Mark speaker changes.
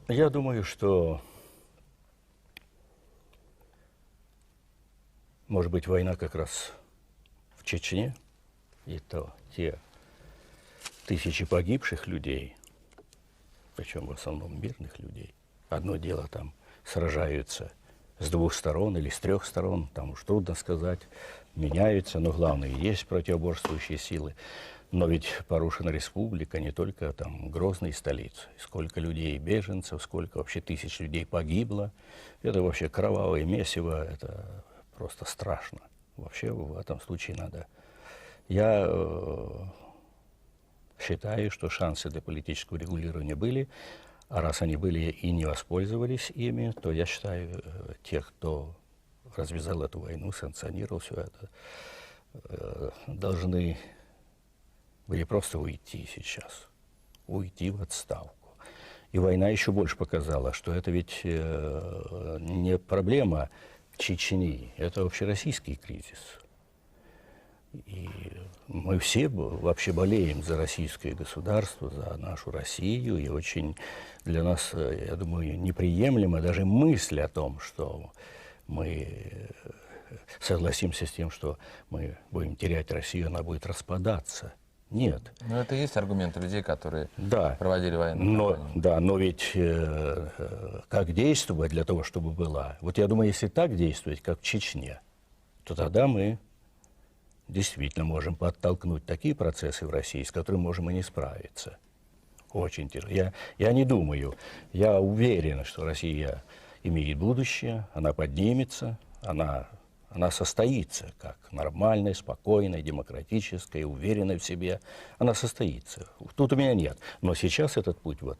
Speaker 1: Я думаю, что, может быть, война как раз в Чечне, и то те тысячи погибших людей, причем в основном мирных людей. Одно дело, там сражаются с двух сторон или с трех сторон, там уж трудно сказать, меняются, но главное, есть противоборствующие силы. Но ведь порушена республика, не только там Грозная столица. Сколько людей беженцев, сколько вообще тысяч людей погибло. Это вообще кровавое месиво, это просто страшно. Вообще в этом случае надо... Я считаю, что шансы для политического регулирования были, а раз они были и не воспользовались ими, то я считаю, тех, кто развязал эту войну, санкционировал все это, должны были просто уйти сейчас, уйти в отставку. И война еще больше показала, что это ведь не проблема Чечни, это общероссийский кризис. И мы все вообще болеем за российское государство, за нашу Россию, и очень для нас, я думаю, неприемлема даже мысль о том, что мы согласимся с тем, что мы будем терять Россию, она будет распадаться. Нет.
Speaker 2: Ну, это и есть аргументы людей, которые
Speaker 1: Да,
Speaker 2: проводили военную кампанию.
Speaker 1: да, но ведь как действовать для того, чтобы была? Вот я думаю, если так действовать, как в Чечне, то тогда мы действительно можем подтолкнуть такие процессы в России, с которыми можем и не справиться. Очень тяжело. Я не думаю, я уверен, что Россия имеет будущее, она поднимется, она состоится как нормальная, спокойная, демократическая, уверенная в себе. Она состоится. Тут у меня нет. Но сейчас этот путь вот